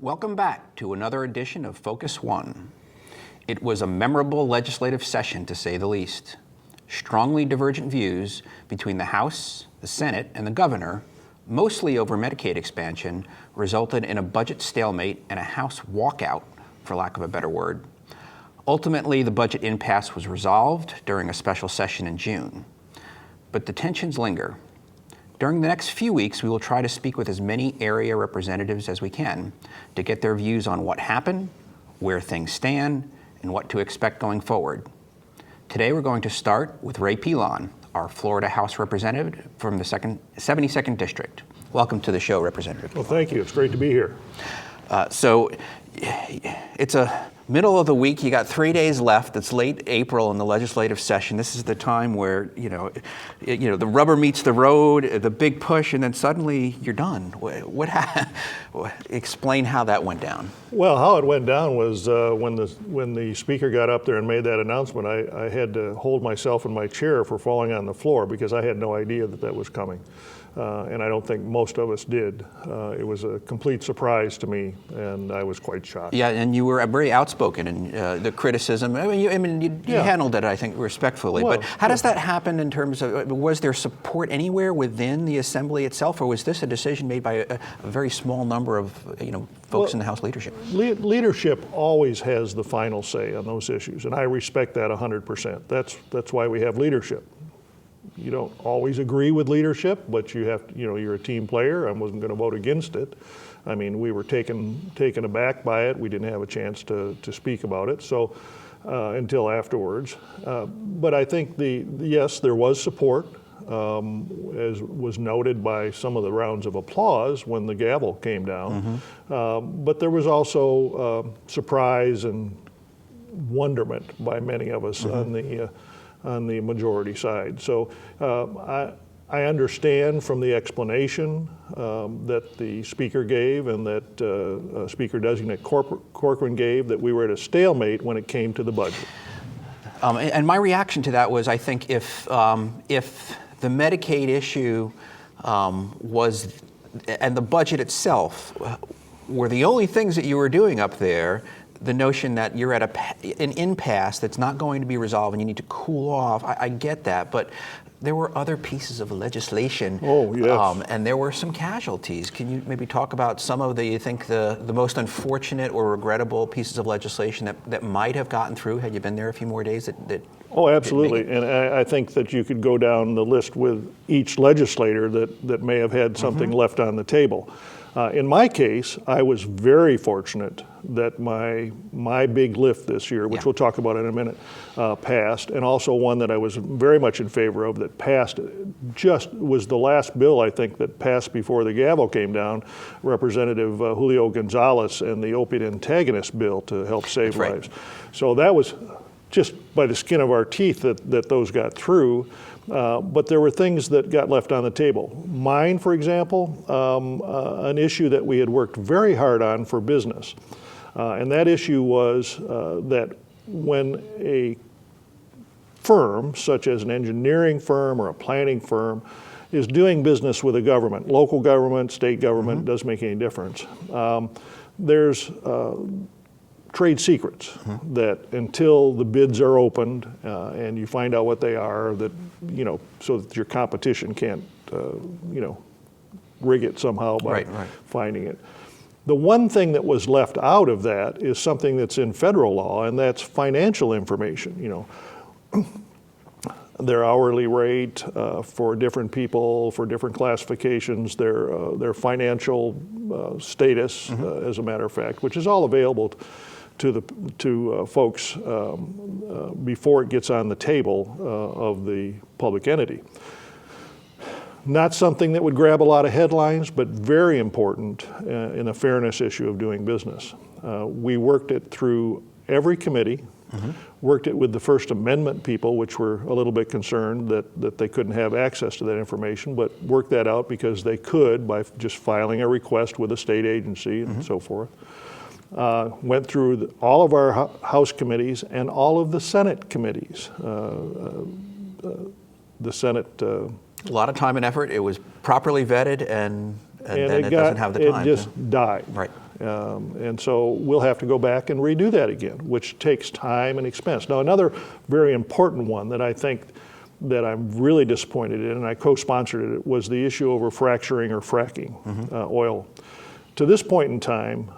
Welcome back to another edition of Focus One. It was a memorable legislative session, to say the least. Strongly divergent views between the House, the Senate, and the governor, mostly over Medicaid expansion, resulted in a budget stalemate and a House walkout, for lack of a better word. Ultimately, the budget impasse was resolved during a special session in June. But the tensions linger. During the next few weeks, we will try to speak with as many area representatives as we can to get their views on what happened, where things stand, and what to expect going forward. Today, we're going to start with Ray Pilon, our Florida House representative from the 72nd District. Welcome to the show, Representative. Well, thank you. It's great to be here. So it's a middle of the week. You got 3 days left. It's late April in the legislative session. This is the time where the rubber meets the road, the big push, and then suddenly you're done. Explain how that went down. Well, how it went down was when the speaker got up there and made that announcement, I had to hold myself in my chair for falling on the floor because I had no idea that was coming. And I don't think most of us did. It was a complete surprise to me, and I was quite shocked. Yeah, and you were very outspoken in the criticism. You handled it, I think, respectfully. Well, but how does that happen in terms of, was there support anywhere within the Assembly itself, or was this a decision made by a very small number of folks in the House leadership? Leadership always has the final say on those issues, and I respect that 100%. That's why we have leadership. You don't always agree with leadership, but you have to, you're a team player. I wasn't going to vote against it. I mean, we were taken aback by it. We didn't have a chance to speak about it, so until afterwards. But I think yes, there was support, as was noted by some of the rounds of applause when the gavel came down. Mm-hmm. But there was also surprise and wonderment by many of us mm-hmm. on the majority side. So I understand from the explanation that the speaker gave and that Speaker-designate Corcoran gave that we were at a stalemate when it came to the budget. And my reaction to that was, I think if the Medicaid issue was, and the budget itself, were the only things that you were doing up there, the notion that you're at an impasse that's not going to be resolved and you need to cool off, I get that, but there were other pieces of legislation. Oh, yes. And there were some casualties. Can you maybe talk about some of the most unfortunate or regrettable pieces of legislation that might have gotten through had you been there a few more days that Oh, absolutely. And I think that you could go down the list with each legislator that may have had something mm-hmm. left on the table. In my case, I was very fortunate that my big lift this year, which we'll talk about in a minute, passed, and also one that I was very much in favor of that passed, just was the last bill, I think, that passed before the gavel came down, Representative Julio Gonzalez and the opiate antagonist bill to help save lives. So that was just by the skin of our teeth that those got through. But there were things that got left on the table. Mine, for example, an issue that we had worked very hard on for business. And that issue was that when a firm, such as an engineering firm or a planning firm, is doing business with a government, local government, state government, mm-hmm. doesn't make any difference. There's trade secrets mm-hmm. that until the bids are opened and you find out what they are, that so that your competition can't rig it somehow by finding it. The one thing that was left out of that is something that's in federal law, and that's financial information. Their hourly rate for different people, for different classifications, their financial status, mm-hmm. As a matter of fact, which is all available to folks before it gets on the table of the public entity. Not something that would grab a lot of headlines, but very important in the fairness issue of doing business. We worked it through every committee, worked it with the First Amendment people, which were a little bit concerned that they couldn't have access to that information, but worked that out because they could by just filing a request with a state agency and so forth. Went through all of our House committees and all of the Senate committees. The Senate. A lot of time and effort. It was properly vetted, and then it doesn't have the time. It just died. Right. And so we'll have to go back and redo that again, which takes time and expense. Now, another very important one that I think that I'm really disappointed in, and I co-sponsored it, was the issue over fracturing or fracking oil. To this point in time,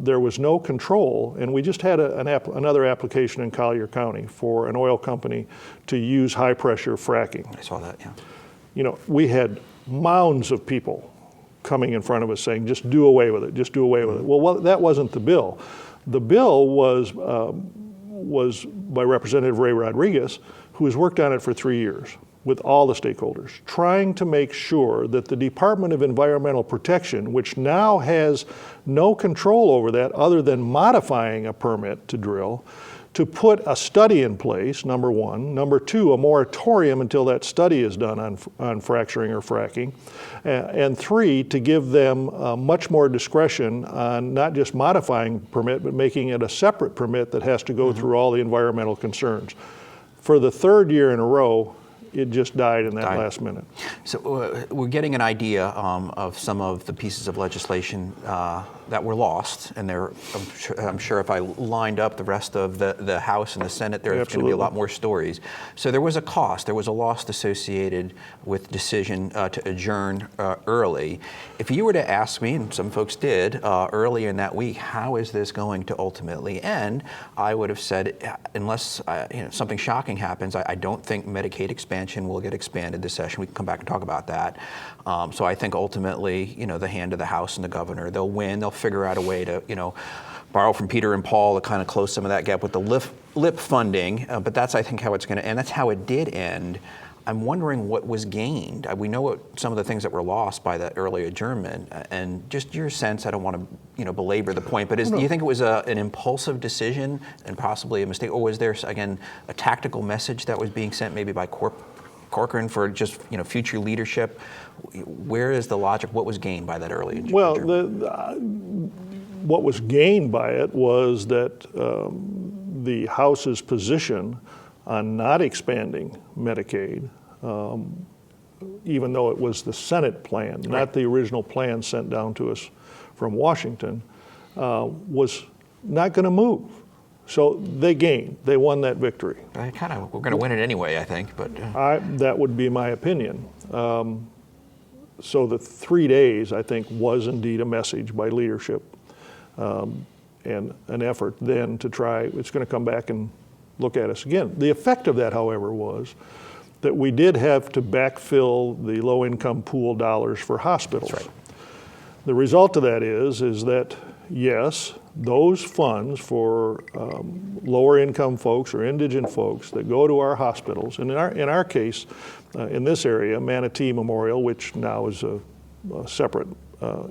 there was no control, and we just had another application in Collier County for an oil company to use high-pressure fracking. I saw that, yeah. You know, we had mounds of people coming in front of us saying, just do away with it, just do away with it. Well, that wasn't the bill. The bill was by Representative Ray Rodriguez, who has worked on it for 3 years with all the stakeholders, trying to make sure that the Department of Environmental Protection, which now has no control over that other than modifying a permit to drill, to put a study in place, number one. Number two, a moratorium until that study is done on fracturing or fracking. And three, to give them much more discretion on not just modifying permit, but making it a separate permit that has to go through all the environmental concerns. For the third year in a row, it just died in that last minute. So we're getting an idea of some of the pieces of legislation that were lost, and I'm sure if I lined up the rest of the House and the Senate, there's going to be a lot more stories. So there was a cost, there was a loss associated with the decision to adjourn early. If you were to ask me, and some folks did early in that week, how is this going to ultimately end? I would have said, unless something shocking happens, I don't think Medicaid expansion will get expanded this session. We can come back and talk about that. So I think ultimately, the hand of the House and the governor, they'll win. They'll figure out a way to, borrow from Peter and Paul to kind of close some of that gap with the lip funding. But that's, I think, how it's going to end. That's how it did end. I'm wondering what was gained. We know some of the things that were lost by that early adjournment, and just your sense. I don't want to, belabor the point, but do you think it was an impulsive decision and possibly a mistake, or was there again a tactical message that was being sent, maybe by Corcoran for just future leadership? Where is the logic? What was gained by that early adjournment? Well, what was gained by it was that the House's position on not expanding Medicaid, even though it was the Senate plan, not the original plan sent down to us from Washington, was not going to move. So they gained. They won that victory. We're going to win it anyway, I think. But that would be my opinion. So the 3 days, I think, was indeed a message by leadership and an effort then to try. It's going to come back and look at us again. The effect of that, however, was that we did have to backfill the low-income pool dollars for hospitals. That's right. The result of that is that, yes, those funds for lower-income folks or indigent folks that go to our hospitals, and in our case, in this area, Manatee Memorial, which now is a separate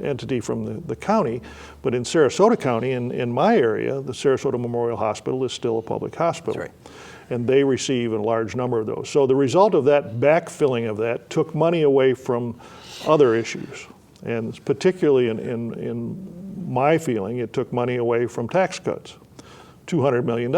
entity from the county, but in Sarasota County, in my area, the Sarasota Memorial Hospital is still a public hospital. That's right. And they receive a large number of those. So the result of that backfilling of that took money away from other issues. And particularly in my feeling, it took money away from tax cuts. $200 million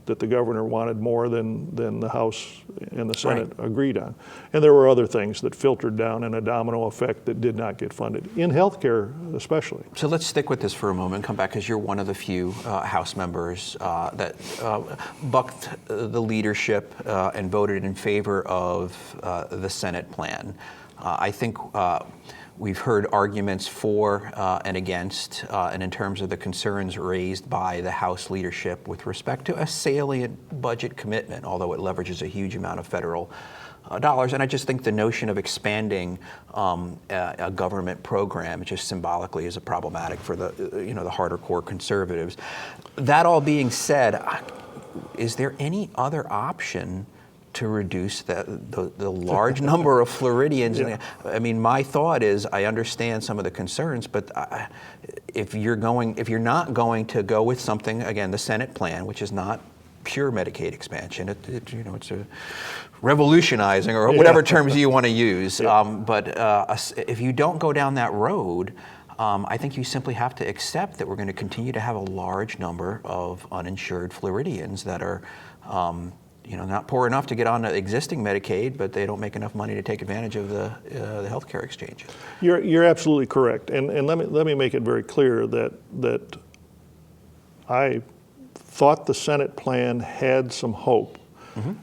that the governor wanted more than the House and the Senate agreed on. And there were other things that filtered down in a domino effect that did not get funded, in healthcare especially. So let's stick with this for a moment and come back, because you're one of the few House members that bucked the leadership and voted in favor of the Senate plan. I think we've heard arguments for and against, and in terms of the concerns raised by the House leadership with respect to a salient budget commitment, although it leverages a huge amount of federal dollars. And I just think the notion of expanding a government program just symbolically is problematic for the harder core conservatives. That all being said, is there any other option to reduce the large number of Floridians. Yeah. I mean, my thought is I understand some of the concerns, but if you're not going to go with something, again, the Senate plan, which is not pure Medicaid expansion, it's a revolutionizing or whatever terms you want to use. But if you don't go down that road, I think you simply have to accept that we're going to continue to have a large number of uninsured Floridians that are not poor enough to get on existing Medicaid, but they don't make enough money to take advantage of the healthcare exchanges. You're absolutely correct, and let me make it very clear that I thought the Senate plan had some hope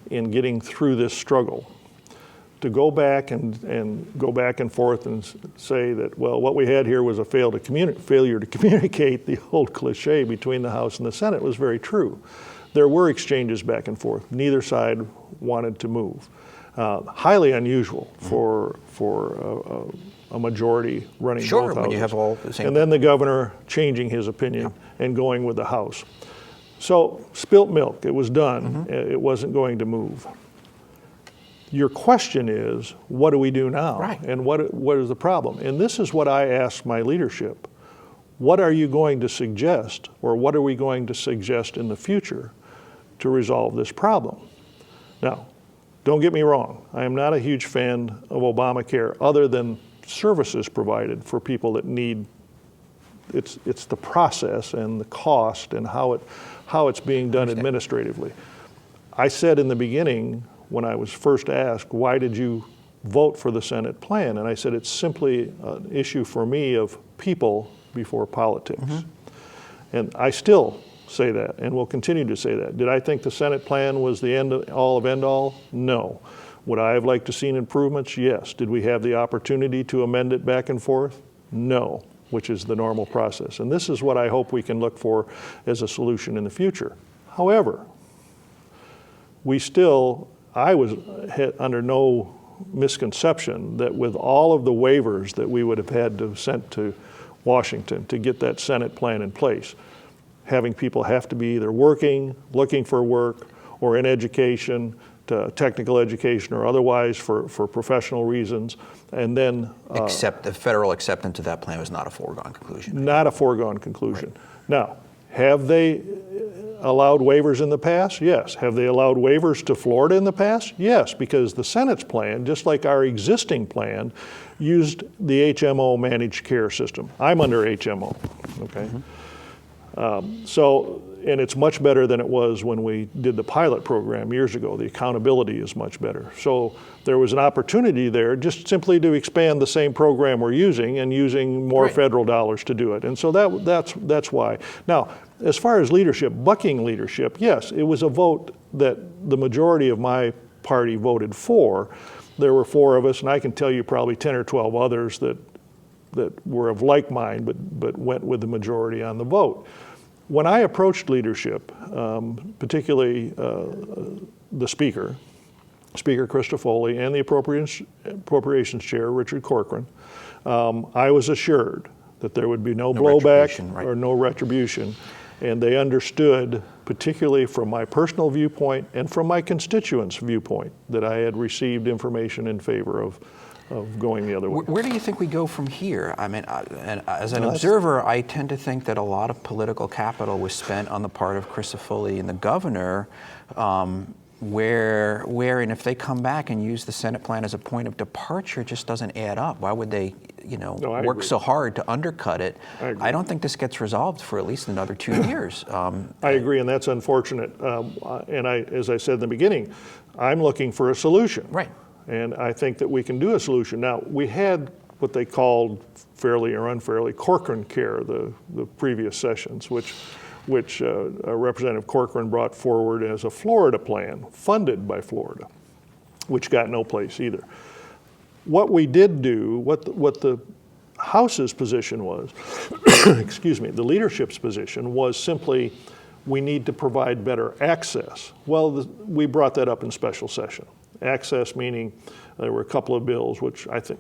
in getting through this struggle. To go back and go back and forth and say that, well, what we had here was a failure to communicate, the old cliche between the House and the Senate, was very true. There were exchanges back and forth. Neither side wanted to move. Highly unusual for a majority running both houses. When you have all the same. And then the governor changing his opinion and going with the House. So spilt milk. It was done. It wasn't going to move. Your question is, what do we do now? Right. And what is the problem? And this is what I asked my leadership. What are you going to suggest, or what are we going to suggest in the future to resolve this problem? Now, don't get me wrong. I am not a huge fan of Obamacare other than services provided for people that need. It's the process and the cost and how it's being done administratively. I said in the beginning, when I was first asked, why did you vote for the Senate plan? And I said, it's simply an issue for me of people before politics. And I still say that, and will continue to say that. Did I think the Senate plan was the end all? No. Would I have liked to seen improvements? Yes. Did we have the opportunity to amend it back and forth? No, which is the normal process. And this is what I hope we can look for as a solution in the future. However, I was under no misconception that with all of the waivers that we would have had to send to Washington to get that Senate plan in place, having people have to be either working, looking for work, or in education, technical education or otherwise for professional reasons, and then Except the federal acceptance of that plan was not a foregone conclusion. Not a foregone conclusion. Right. Now, have they allowed waivers in the past? Yes. Have they allowed waivers to Florida in the past? Yes, because the Senate's plan, just like our existing plan, used the HMO managed care system. I'm under HMO, okay? And it's much better than it was when we did the pilot program years ago. The accountability is much better. So there was an opportunity there just simply to expand the same program we're using and using more federal dollars to do it. And so that's why. Now, as far as leadership, bucking leadership, yes, it was a vote that the majority of my party voted for. There were 4 of us, and I can tell you probably 10 or 12 others that were of like mind but went with the majority on the vote. When I approached leadership, particularly the Speaker Christofoli, and the Appropriations Chair, Richard Corcoran, I was assured that there would be no blowback or no retribution. And they understood, particularly from my personal viewpoint and from my constituents' viewpoint, that I had received information in favor of going the other way. Where do you think we go from here? I mean, as an observer, I tend to think that a lot of political capital was spent on the part of Christofoli and the governor, and if they come back and use the Senate plan as a point of departure, it just doesn't add up. Why would they, work so hard to undercut it? I don't think this gets resolved for at least another 2 years. I agree, and that's unfortunate. And as I said in the beginning, I'm looking for a solution. Right. And I think that we can do a solution. Now, we had what they called, fairly or unfairly, Corcoran Care, the previous sessions, which Representative Corcoran brought forward as a Florida plan, funded by Florida, which got no place either. What we did do, what the House's position was, excuse me, the leadership's position was simply, we need to provide better access. Well, we brought that up in special session. Access meaning There were a couple of bills, which I think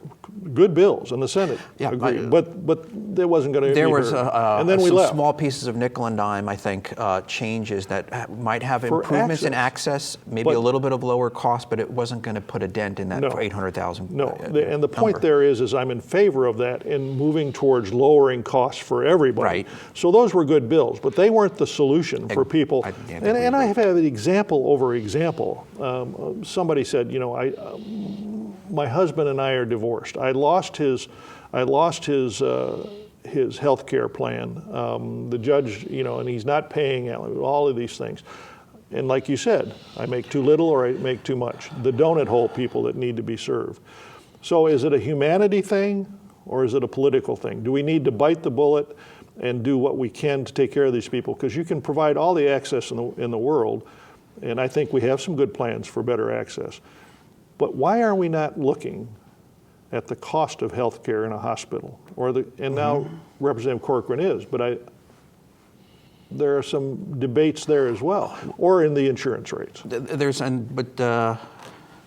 good bills, and the Senate agreed, but there wasn't going to be There was and then we some left. small pieces of nickel and dime, I think, changes that might have For improvements in access, maybe But- a little bit of lower cost, but it wasn't going to put a dent in that No. 800,000. No, and the point there is I'm in favor of that and moving towards lowering costs for everybody. Right. So those were good bills, but they weren't the solution for people. And I have had example over example. Somebody said, my husband and I are divorced. I lost his health care plan. The judge, and he's not paying all of these things. And like you said, I make too little or I make too much. The donut hole people that need to be served. So is it a humanity thing or is it a political thing? Do we need to bite the bullet and do what we can to take care of these people? Because you can provide all the access in the world, and I think we have some good plans for better access. But why are we not looking at the cost of health care in a hospital? And now Representative Corcoran is, but there are some debates there as well, or in the insurance rates.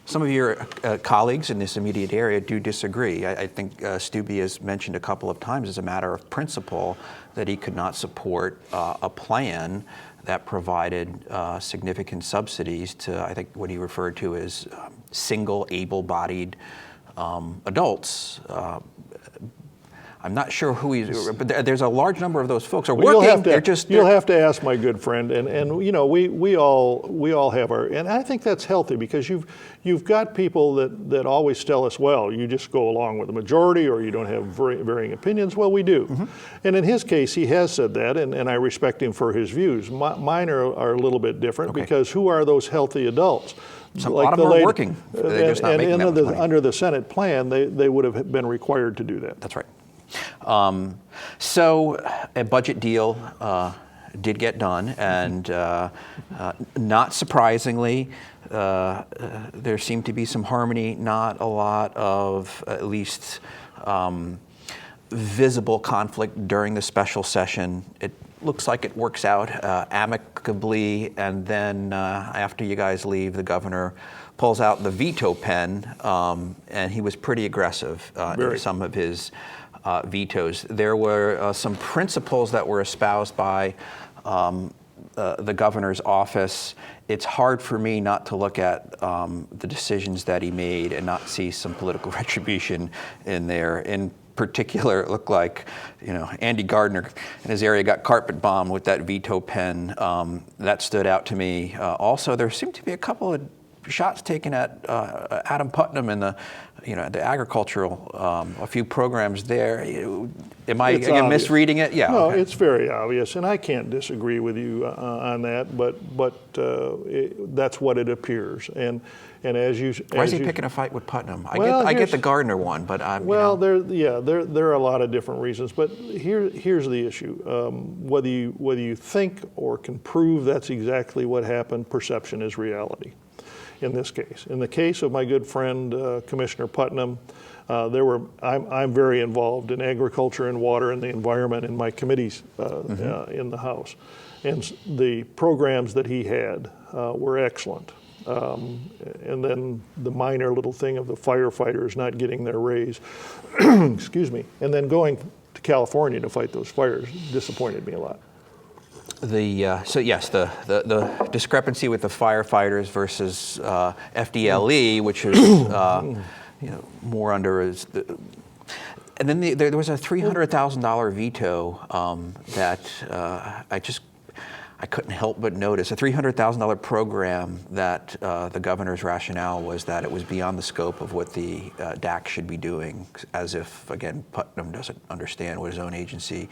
Some of your colleagues in this immediate area do disagree. I think Stubbe has mentioned a couple of times as a matter of principle that he could not support a plan that provided significant subsidies to, I think, what he referred to as single able-bodied adults. I'm not sure who he's, but there's a large number of those folks are working. You'll have to ask my good friend, and we all have our, and I think that's healthy because you've got people that always tell us, well, you just go along with the majority or you don't have varying opinions. Well, we do, and in his case, he has said that, and I respect him for his views. Mine are a little bit different because who are those healthy adults? A lot of them are working. They're just not making that much money. Under the Senate plan, they would have been required to do that. That's right. So a budget deal did get done, and not surprisingly, there seemed to be some harmony, not a lot of at least visible conflict during the special session. It looks like it works out amicably, and then after you guys leave, the governor pulls out the veto pen, and he was pretty aggressive in some of his vetoes. There were some principles that were espoused by the governor's office. It's hard for me not to look at the decisions that he made and not see some political retribution in there. In particular, it looked like, Andy Gardner in his area got carpet bombed with that veto pen. That stood out to me. Also, there seemed to be a couple of shots taken at Adam Putnam and the agricultural, a few programs there. Am I again misreading it? Yeah. No, it's very obvious, and I can't disagree with you on that. But that's what it appears. And as you, why is he picking a fight with Putnam? I get the Gardner one, but there are a lot of different reasons. But here's the issue: whether you think or can prove that's exactly what happened, perception is reality. In this case, in the case of my good friend Commissioner Putnam, I'm very involved in agriculture and water and the environment in my committees in the House, and the programs that he had were excellent. And then the minor little thing of the firefighters not getting their raise, excuse me, and then going to California to fight those fires disappointed me a lot. So yes, the discrepancy with the firefighters versus FDLE, which is more under is. And then there was a $300,000 veto that I couldn't help but notice. A $300,000 program that the governor's rationale was that it was beyond the scope of what the DAC should be doing, as if, again, Putnam doesn't understand what his own agency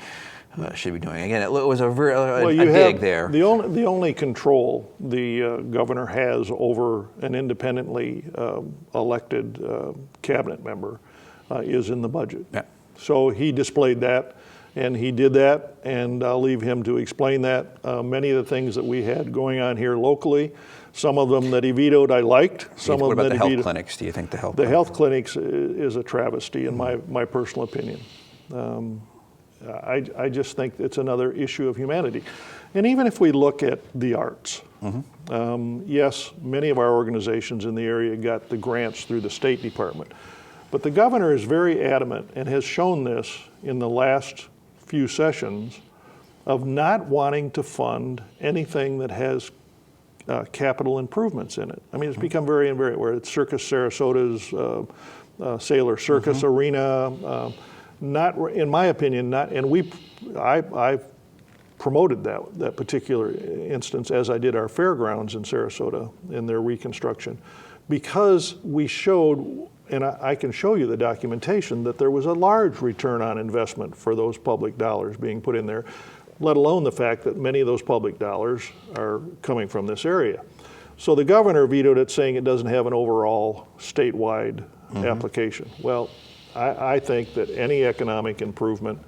should be doing. Again, it was a dig there. The only control the governor has over an independently elected cabinet member is in the budget. Yeah. So he displayed that, and he did that, and I'll leave him to explain that. Many of the things that we had going on here locally, some of them that he vetoed I liked. What about the health clinics? Do you think the health health clinics is a travesty in my personal opinion. I just think it's another issue of humanity. And even if we look at the arts, yes, many of our organizations in the area got the grants through the State Department. But the governor is very adamant and has shown this in the last few sessions of not wanting to fund anything that has capital improvements in it. I mean, it's become very, where it's Circus Sarasota's Sailor Circus Arena, not, in my opinion, not, and I've promoted that particular instance, as I did our fairgrounds in Sarasota in their reconstruction, because we showed, and I can show you the documentation, that there was a large return on investment for those public dollars being put in there, let alone the fact that many of those public dollars are coming from this area. So the governor vetoed it, saying it doesn't have an overall statewide application. Well, I think that any economic improvement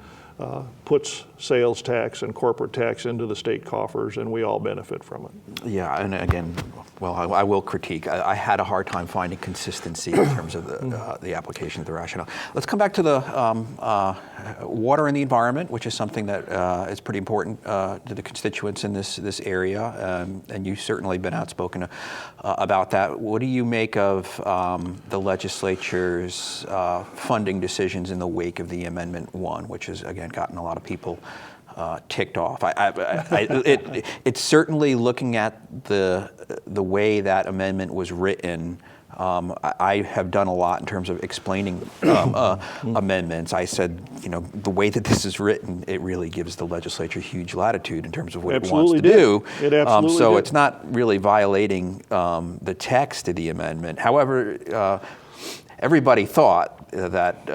puts sales tax and corporate tax into the state coffers, and we all benefit from it. Yeah, and again, well, I will critique. I had a hard time finding consistency in terms of the application of the rationale. Let's come back to the water and the environment, which is something that is pretty important to the constituents in this area, and you've certainly been outspoken about that. What do you make of the legislature's funding decisions in the wake of the Amendment 1, which has, again, gotten a lot of people ticked off? It's certainly, looking at the way that amendment was written, I have done a lot in terms of explaining amendments. I said, the way that this is written, it really gives the legislature huge latitude in terms of what it wants to do. It absolutely so did. It's not really violating the text of the amendment. However, everybody thought that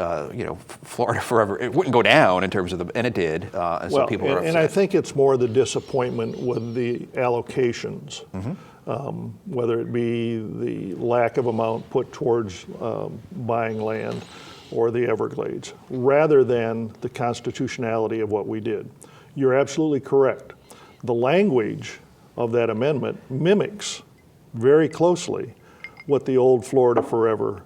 Florida Forever, it wouldn't go down in terms of and it did. And so people were upset. And I think it's more the disappointment with the allocations, whether it be the lack of amount put towards buying land or the Everglades, rather than the constitutionality of what we did. You're absolutely correct. The language of that amendment mimics very closely what the old Florida Forever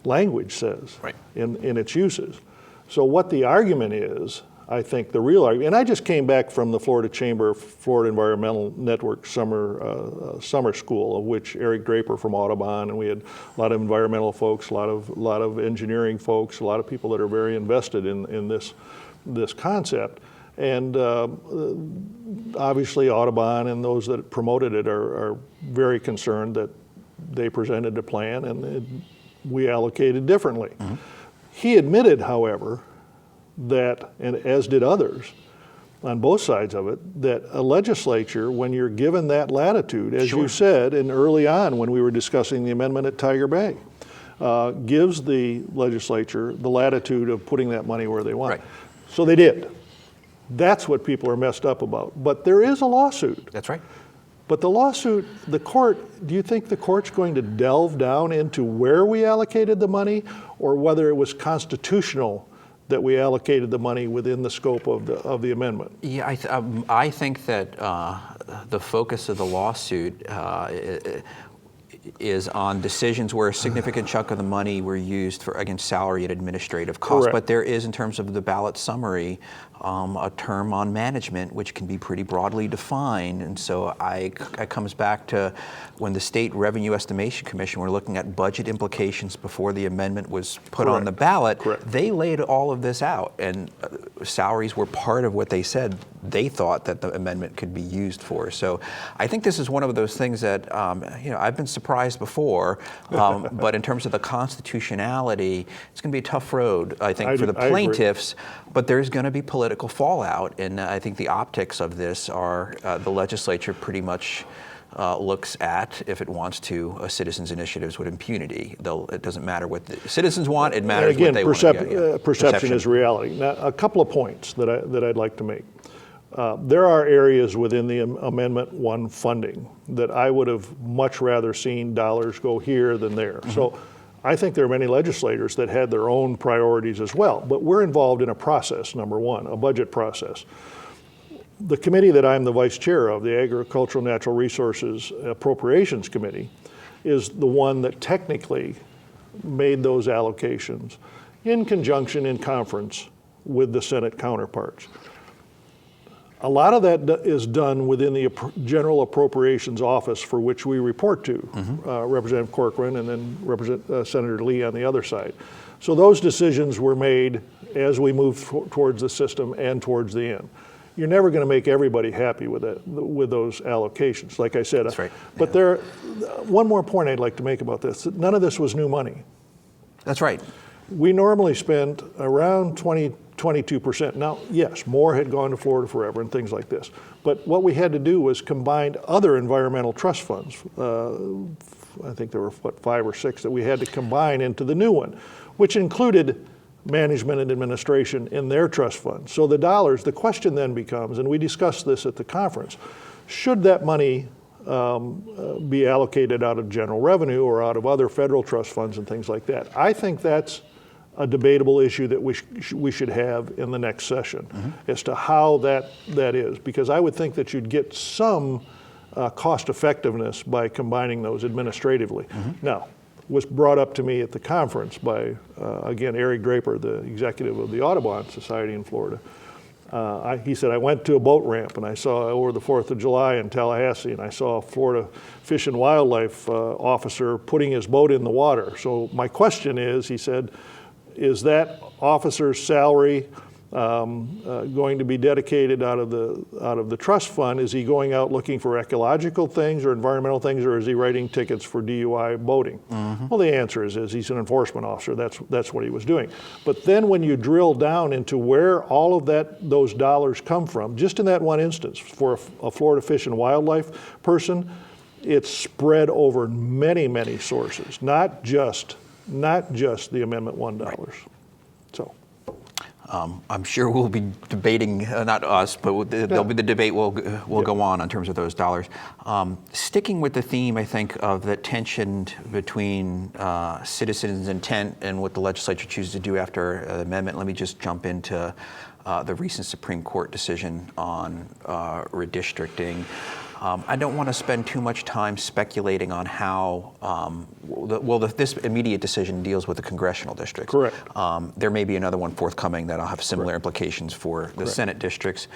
language says in its uses. So what the argument is, I think the real argument, and I just came back from the Florida Chamber of Florida Environmental Network summer school, of which Eric Draper from Audubon, and we had a lot of environmental folks, a lot of engineering folks, a lot of people that are very invested in this concept. And obviously Audubon and those that promoted it are very concerned that they presented a plan and we allocated differently. He admitted, however, that, and as did others on both sides of it, that a legislature, when you're given that latitude, as you said, and early on when we were discussing the amendment at Tiger Bay, gives the legislature the latitude of putting that money where they want. So they did. That's what people are messed up about. But there is a lawsuit. That's right. But the lawsuit, the court, do you think the court's going to delve down into where we allocated the money, or whether it was constitutional that we allocated the money within the scope of the amendment? Yeah, I think that the focus of the lawsuit is on decisions where a significant chunk of the money were used for, again, salary and administrative costs. Correct. But there is, in terms of the ballot summary, a term on management which can be pretty broadly defined. And so it comes back to when the State Revenue Estimation Commission were looking at budget implications before the amendment was put on the ballot. They laid all of this out, and salaries were part of what they said they thought that the amendment could be used for. So I think this is one of those things that, I've been surprised before, but in terms of the constitutionality, it's going to be a tough road, I think, for the plaintiffs, but there's going to be political fallout, and I think the optics of this are the legislature pretty much looks at, if it wants to, citizens' initiatives with impunity. It doesn't matter what the citizens want, it matters what they want. Perception is reality. Now, a couple of points that I'd like to make. There are areas within the Amendment 1 funding that I would have much rather seen dollars go here than there. So I think there are many legislators that had their own priorities as well, but we're involved in a process, number one, a budget process. The committee that I'm the vice chair of, the Agricultural Natural Resources Appropriations Committee, is the one that technically made those allocations in conjunction, in conference with the Senate counterparts. A lot of that is done within the General Appropriations Office, for which we report to Representative Corcoran and then Senator Lee on the other side. So those decisions were made as we moved towards the system and towards the end. You're never going to make everybody happy with those allocations, like I said. That's right. But one more point I'd like to make about this. None of this was new money. That's right. We normally spend around 22%. Now, yes, more had gone to Florida Forever and things like this. But what we had to do was combine other environmental trust funds. I think there were, 5 or 6 that we had to combine into the new one, which included management and administration in their trust fund. So the question then becomes, and we discussed this at the conference, should that money be allocated out of general revenue or out of other federal trust funds and things like that? I think that's a debatable issue that we should have in the next session as to how that is, because I would think that you'd get some cost effectiveness by combining those administratively. Now, was brought up to me at the conference by, again, Eric Draper, the executive of the Audubon Society in Florida. He said, I went to a boat ramp and I saw over the 4th of July in Tallahassee, and I saw a Florida Fish and Wildlife officer putting his boat in the water. So my question is, he said, is that officer's salary going to be dedicated out of the trust fund? Is he going out looking for ecological things or environmental things, or is he writing tickets for DUI boating? Well, the answer is he's an enforcement officer. That's what he was doing. But then when you drill down into where all of those dollars come from, just in that one instance, for a Florida Fish and Wildlife person, it's spread over many, many sources, not just the Amendment $1. Right. So. I'm sure we'll be debating, not us, but there'll be the debate will go on in terms of those dollars. Sticking with the theme, I think, of the tension between citizens' intent and what the legislature chooses to do after the amendment, let me just jump into the recent Supreme Court decision on redistricting. I don't want to spend too much time speculating on how, this immediate decision deals with the congressional districts. Correct. There may be another one forthcoming that'll have similar implications for the Senate districts.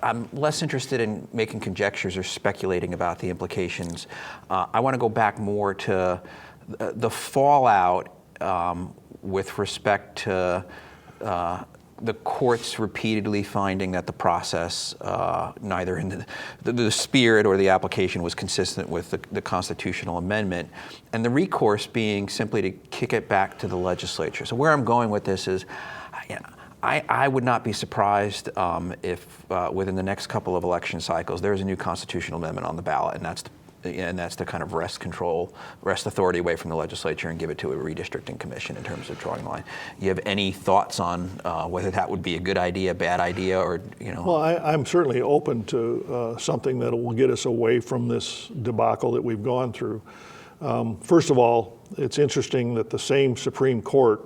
I'm less interested in making conjectures or speculating about the implications. I want to go back more to the fallout with respect to the courts repeatedly finding that the process, neither in the spirit or the application, was consistent with the constitutional amendment, and the recourse being simply to kick it back to the legislature. So where I'm going with this is, I would not be surprised if within the next couple of election cycles there's a new constitutional amendment on the ballot, and that's the kind of wrest authority away from the legislature and give it to a redistricting commission in terms of drawing the line. You have any thoughts on whether that would be a good idea, bad idea, or Well, I'm certainly open to something that will get us away from this debacle that we've gone through. First of all, it's interesting that the same Supreme Court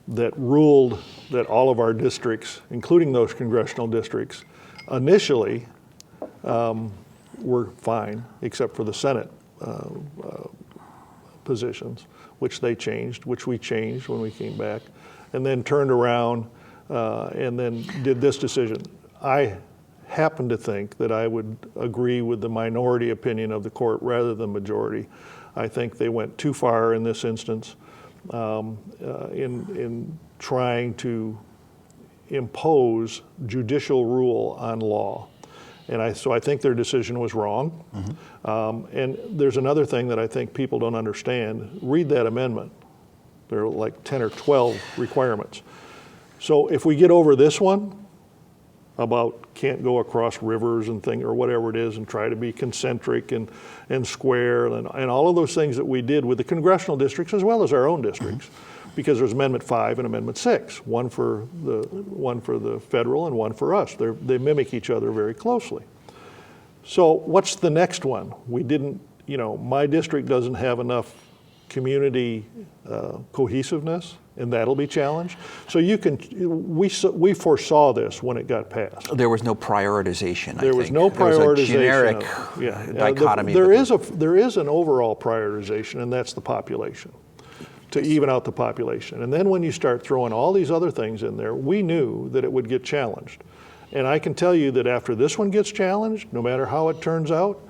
that ruled that all of our districts, including those congressional districts, initially were fine, except for the Senate positions, which we changed when we came back, and then turned around and then did this decision. I happen to think that I would agree with the minority opinion of the court rather than majority. I think they went too far in this instance in trying to impose judicial rule on law. And so I think their decision was wrong. And there's another thing that I think people don't understand. Read that amendment. There are like 10 or 12 requirements. So if we get over this one about can't go across rivers and or whatever it is and try to be concentric and square and all of those things that we did with the congressional districts as well as our own districts, because there's Amendment 5 and Amendment 6, one for the federal and one for us. They mimic each other very closely. So what's the next one? We didn't, my district doesn't have enough community cohesiveness, and that'll be challenged. So we foresaw this when it got passed. There was no prioritization. There was no prioritization. There was a generic dichotomy. There is an overall prioritization, and that's the population, to even out the population. And then when you start throwing all these other things in there, we knew that it would get challenged. And I can tell you that after this one gets challenged, no matter how it turns out,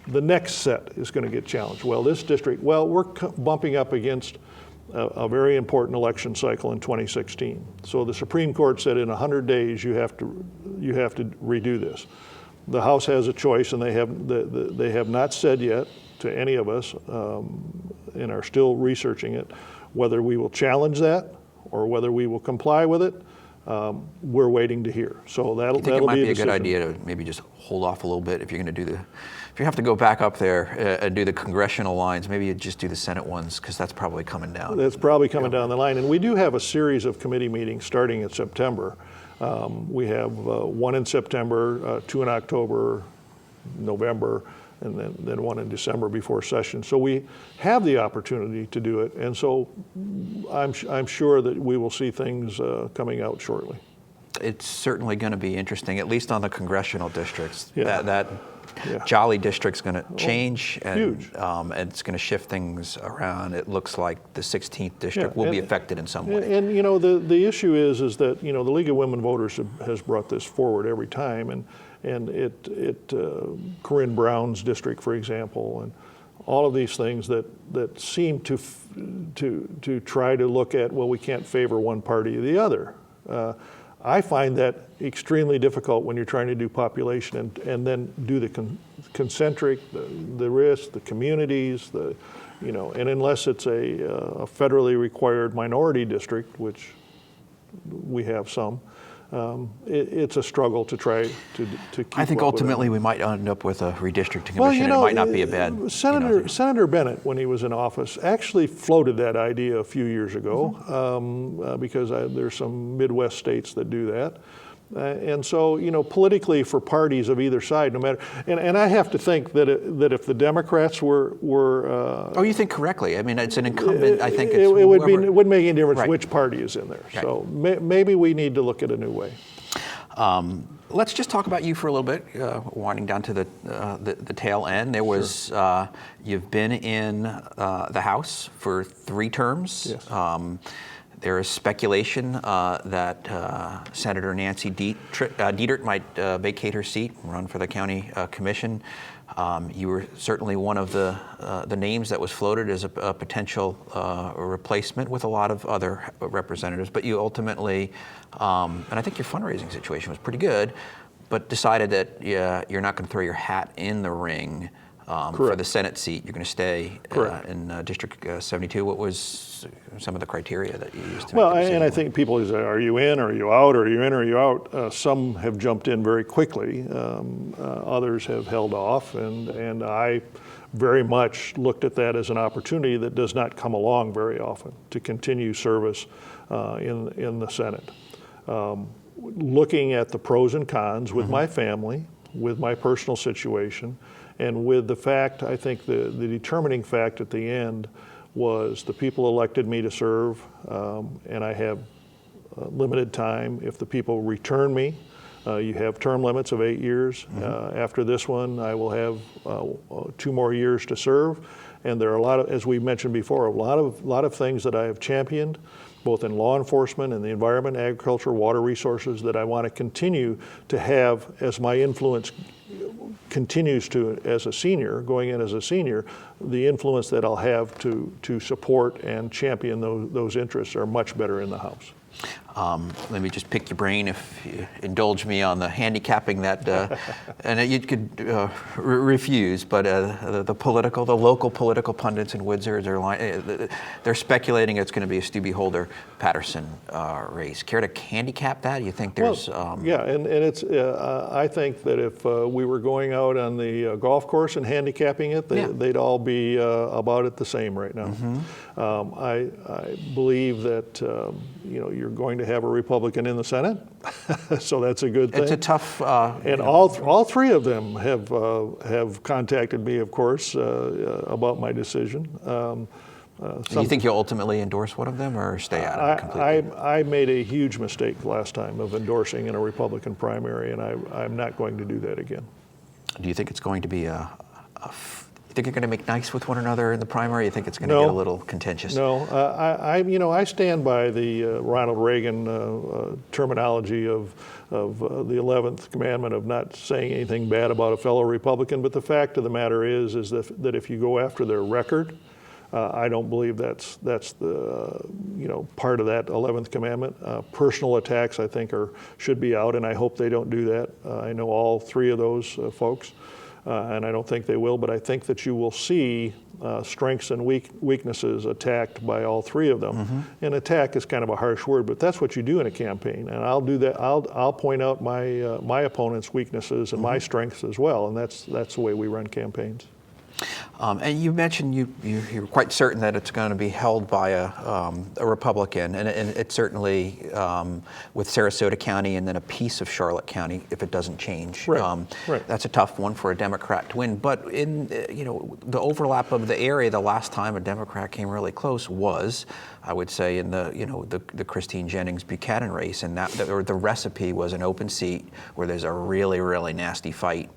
the next set is going to get challenged. Well, this district, well, we're bumping up against a very important election cycle in 2016. So the Supreme Court said in 100 days you have to redo this. The House has a choice, and they have not said yet to any of us, and are still researching it, whether we will challenge that or whether we will comply with it. We're waiting to hear. So that'll be a be a good idea to maybe just hold off a little bit if you're going to do if you have to go back up there and do the congressional lines, maybe you just do the Senate ones, because that's probably coming down. That's probably coming down the line. And we do have a series of committee meetings starting in September. We have one in September, two in October, November, and then one in December before session. So we have the opportunity to do it. And so I'm sure that we will see things coming out shortly. It's certainly going to be interesting, at least on the congressional districts. Yeah. That Jolly district's going to change, and huge. And it's going to shift things around. It looks like the 16th district will be affected in some way. And you know, the issue is that, you know, the League of Women Voters has brought this forward every time, and Corinne Brown's district, for example, and all of these things that seem to try to look at, well, we can't favor one party or the other. I find that extremely difficult when you're trying to do population and then do the concentric, the risk, the communities, you know, and unless it's a federally required minority district, which we have some, it's a struggle to try to keep. I think up ultimately we might end up with a redistricting commission. It might not be a bad. Senator Bennett, when he was in office, actually floated that idea a few years ago, because there's some Midwest states that do that. And so, you know, politically for parties of either side, no matter, and I have to think that if the Democrats were oh, you think correctly. I mean, it's an incumbent. I think it wouldn't make any difference right. which party is in there. Right. So maybe we need to look at a new way. Let's just talk about you for a little bit, winding down to the tail end. There was you've been in the House for 3 terms. Yes. There is speculation that Senator Nancy Dietert might vacate her seat and run for the county commission. You were certainly one of the names that was floated as a potential replacement with a lot of other representatives, but you ultimately, and I think your fundraising situation was pretty good, but decided that you're not going to throw your hat in the ring for the Senate seat. You're going to stay in District 72. What was some of the criteria that you used to make the decision? And I think people say, are you in, or are you out, or are you in, or are you out? Some have jumped in very quickly. Others have held off, and I very much looked at that as an opportunity that does not come along very often, to continue service in the Senate. Looking at the pros and cons with my family, with my personal situation, and with the fact, I think the determining fact at the end was the people elected me to serve, and I have limited time. If the people return me, you have term limits of 8 years. After this one, I will have 2 more years to serve. And there are a lot of, as we mentioned before, a lot of things that I have championed, both in law enforcement and the environment, agriculture, water resources, that I want to continue to have as my influence continues to, as a senior, going in as a senior, the influence that I'll have to support and champion those interests are much better in the House. Let me just pick your brain, if you indulge me on the handicapping that, and you could refuse, but the local political pundits in Windsor, they're speculating it's going to be a Stubbe Holder-Patterson race. Care to handicap that? You think there's... yeah, and it's, I think that if we were going out on the golf course and handicapping it, they'd all be about it the same right now. I believe that, you know, you're going to have a Republican in the Senate, so that's a good thing. It's a tough... and all 3 of them have contacted me, of course, about my decision. Do you think you'll ultimately endorse one of them, or stay out of it completely? I made a huge mistake last time of endorsing in a Republican primary, and I'm not going to do that again. Do you think it's going to be think you're going to make nice with one another in the primary? You think it's going to No. get a little contentious? No, I stand by the Ronald Reagan terminology of the 11th commandment of not saying anything bad about a fellow Republican. But the fact of the matter is that if you go after their record, I don't believe that's the part of that 11th commandment. Personal attacks, I think, should be out, and I hope they don't do that. I know all three of those folks. And I don't think they will, but I think that you will see strengths and weaknesses attacked by all three of them. Mm-hmm. And attack is kind of a harsh word, but that's what you do in a campaign. And I'll do that. I'll point out my opponent's weaknesses and my strengths as well. And that's the way we run campaigns. And you mentioned you're quite certain that it's going to be held by a Republican, and it certainly with Sarasota County and then a piece of Charlotte County if it doesn't change. Right. That's a tough one for a Democrat to win. But in the overlap of the area, the last time a Democrat came really close was, I would say, in the Christine Jennings Buchanan race, and the recipe was an open seat where there's a really, really nasty fight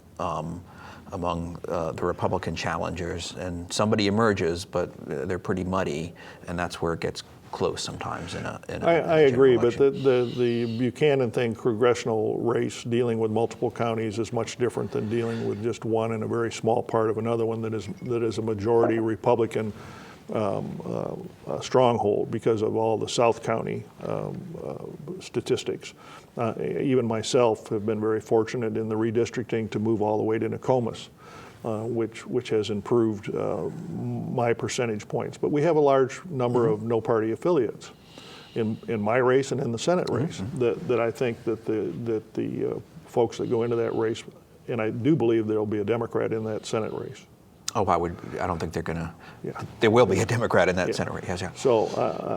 among the Republican challengers, and somebody emerges, but they're pretty muddy, and that's where it gets close sometimes in a I agree, but election. the Buchanan thing, congressional race, dealing with multiple counties is much different than dealing with just one in a very small part of another one that is a majority Republican stronghold because of all the South County statistics. Even myself have been very fortunate in the redistricting to move all the way to Nokomis, which has improved my percentage points. But we have a large number of no-party affiliates in my race and in the Senate race that I think that the folks that go into that race, and I do believe there will be a Democrat in that Senate race. Oh, I don't think they're going to. Yeah. There will be a Democrat in that Senate race. Yes, yeah. So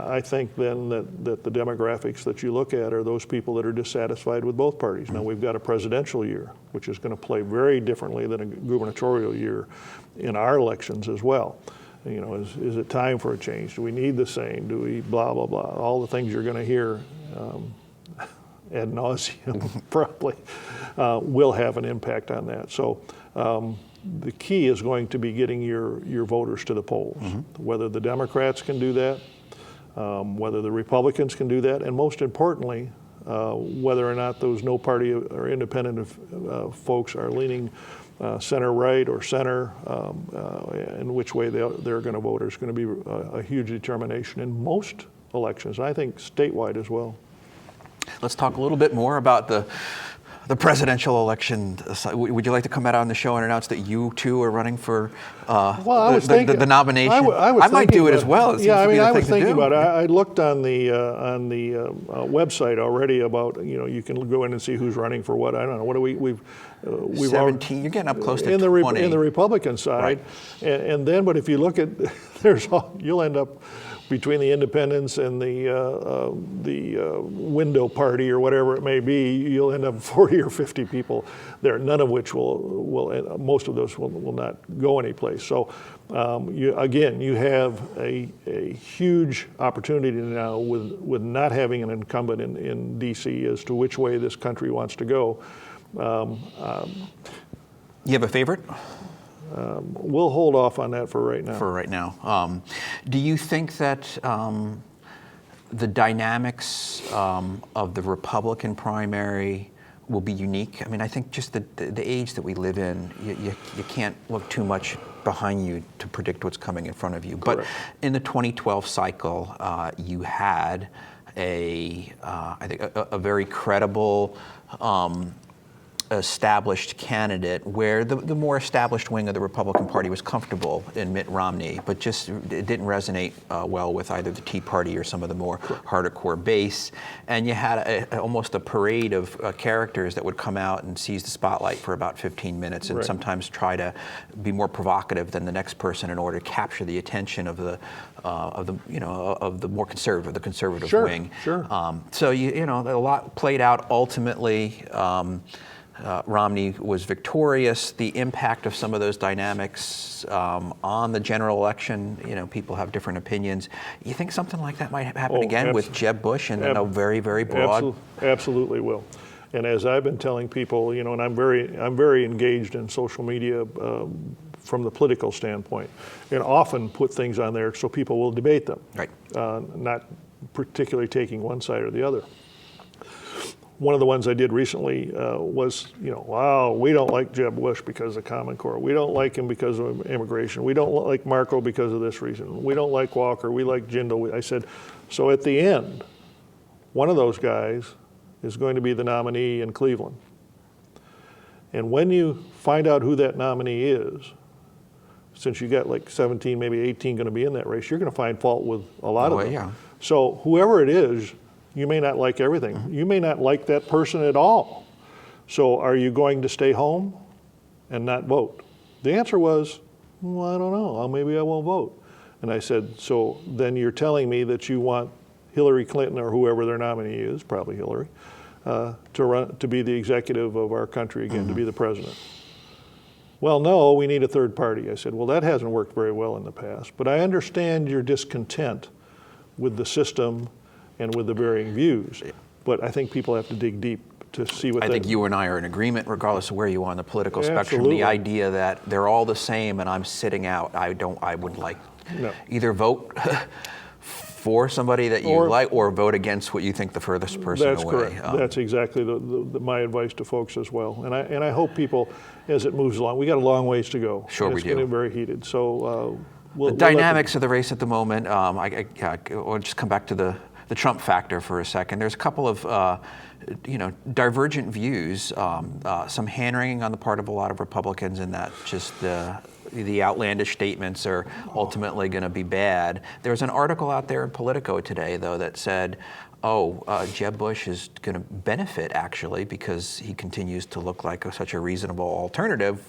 I think then that the demographics that you look at are those people that are dissatisfied with both parties. Now we've got a presidential year, which is going to play very differently than a gubernatorial year in our elections as well. Is it time for a change? Do we need the same? Do we blah, blah, blah? All the things you're going to hear ad nauseum probably will have an impact on that. So the key is going to be getting your voters to the polls. Whether the Democrats can do that, whether the Republicans can do that, and most importantly, whether or not those no party or independent folks are leaning center right or center, in which way they're going to vote is going to be a huge determination in most elections, and I think statewide as well. Let's talk a little bit more about the presidential election. Would you like to come out on the show and announce that you too are running for the nomination? I might do it as well. I was thinking about it. I looked on the website already about you can go in and see who's running for what. I don't know. What do we've 17. You're getting up close to 20 in the Republican side, right. and then but if you look at you'll end up between the independents and the window party or whatever it may be, you'll end up 40 or 50 people there, none of which will most of those will not go anyplace. So you have a huge opportunity now with not having an incumbent in D.C. as to which way this country wants to go. You have a favorite? We'll hold off on that for right now. Do you think that the dynamics of the Republican primary will be unique? I mean, I think just the age that we live in, you can't look too much behind you to predict what's coming in front of you. Correct. But in the 2012 cycle, you had I think a very credible established candidate where the more established wing of the Republican Party was comfortable in Mitt Romney, but just it didn't resonate well with either the Tea Party or some of the more hardcore base. And you had almost a parade of characters that would come out and seize the spotlight for about 15 minutes and sometimes try to be more provocative than the next person in order to capture the attention of the more conservative, the conservative wing. Sure. So a lot played out ultimately. Romney was victorious. The impact of some of those dynamics on the general election, people have different opinions. You think something like that might happen again with Jeb Bush and a very, very broad? Absolutely will. And as I've been telling people, you know, and I'm very engaged in social media from the political standpoint, and often put things on there so people will debate them, Right. Not particularly taking one side or the other. One of the ones I did recently was, you know, wow, we don't like Jeb Bush because of Common Core. We don't like him because of immigration. We don't like Marco because of this reason. We don't like Walker. We like Jindal. I said, so at the end, one of those guys is going to be the nominee in Cleveland. And when you find out who that nominee is, since you got like 17, maybe 18 going to be in that race, you're going to find fault with a lot of them. Yeah. So whoever it is, you may not like everything. Mm-hmm. You may not like that person at all. So are you going to stay home and not vote? The answer was, well, I don't know. Maybe I won't vote. And I said, so then you're telling me that you want Hillary Clinton or whoever their nominee is, probably Hillary, to be the executive of our country again, to be the president. Well, no, we need a third party. I said, well, that hasn't worked very well in the past, but I understand your discontent with the system and with the varying views, but I think people have to dig deep to see what I think you and I are in agreement, regardless of where you are on the political spectrum. The idea that they're all the same and I'm sitting out, I would like either vote for somebody that you like, or vote against what you think the furthest person away. That's correct. That's exactly my advice to folks as well. And I hope people, as it moves along, we got a long ways to go. Sure, we do. It's getting very heated. So the dynamics of the race at the moment. I'll just come back to the Trump factor for a second. There's a couple of divergent views, some hand-wringing on the part of a lot of Republicans, and that just the outlandish statements are ultimately going to be bad. There's an article out there in Politico today, though, that said, Jeb Bush is going to benefit, actually, because he continues to look like such a reasonable alternative,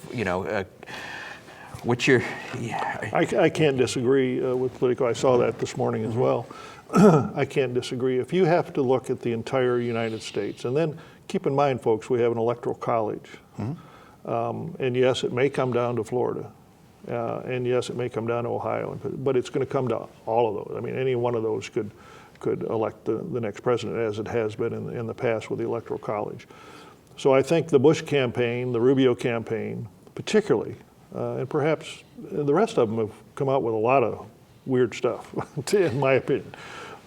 which you're... Yeah. I can't disagree with Politico. I saw that this morning as well. I can't disagree. If you have to look at the entire United States, and then keep in mind, folks, we have an electoral college. And yes, it may come down to Florida. And yes, it may come down to Ohio, but it's going to come to all of those. I mean, any one of those could elect the next president, as it has been in the past with the Electoral College. So I think the Bush campaign, the Rubio campaign, particularly, and perhaps the rest of them have come out with a lot of weird stuff, in my opinion.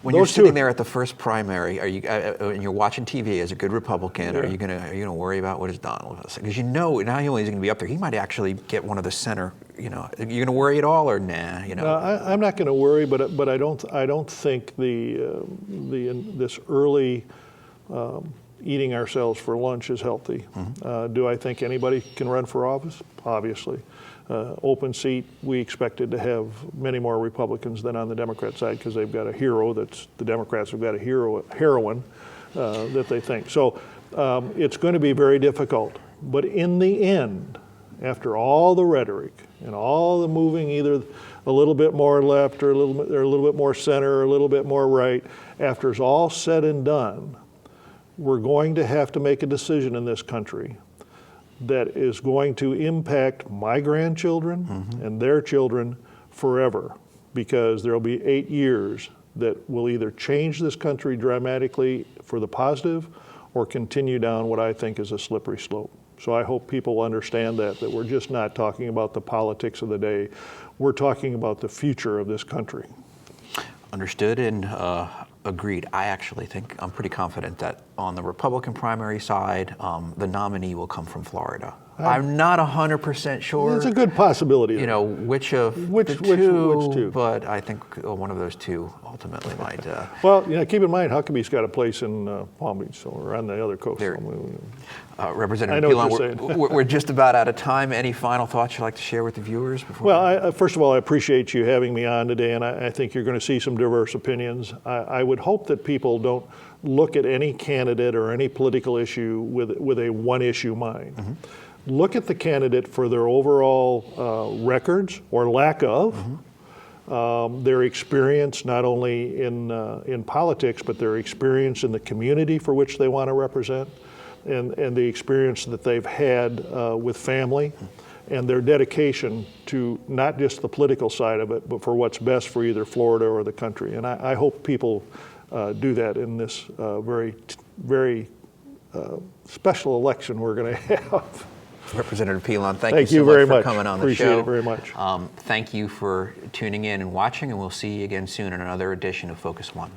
When you're sitting there at the first primary, are you and you're watching TV as a good Republican? Are you gonna worry about what is Donald? Because not only is he gonna be up there, he might actually get one of the center. Are you gonna worry at all, or nah? I'm not going to worry, but I don't think this early eating ourselves for lunch is healthy. Do I think anybody can run for office? Obviously. Open seat, we expected to have many more Republicans than on the Democrat side, because they've got a hero. The Democrats have got a heroine that they think. So it's going to be very difficult. But in the end, after all the rhetoric and all the moving, either a little bit more left or a little bit more center or a little bit more right, after it's all said and done, we're going to have to make a decision in this country that is going to impact my grandchildren and their children forever, because there'll be 8 years that will either change this country dramatically for the positive or continue down what I think is a slippery slope. So I hope people understand that we're just not talking about the politics of the day. We're talking about the future of this country. Understood and agreed. I actually think I'm pretty confident that on the Republican primary side, the nominee will come from Florida. I'm not 100% sure. It's a good possibility. Which of the two, but I think one of those two ultimately might. Well, keep in mind, Huckabee's got a place in Palm Beach, so we're on the other coast. Representative Pilon, we're just about out of time. Any final thoughts you'd like to share with the viewers? Well, first of all, I appreciate you having me on today, and I think you're going to see some diverse opinions. I would hope that people don't look at any candidate or any political issue with a one-issue mind. Look at the candidate for their overall records or lack of, their experience not only in politics, but their experience in the community for which they want to represent, and the experience that they've had with family, and their dedication to not just the political side of it, but for what's best for either Florida or the country. And I hope people do that in this very special election we're going to have. Representative Pilon, Thank you you so very much much. for coming on the Appreciate show. it very much. Thank you for tuning in and watching, and we'll see you again soon in another edition of Focus One.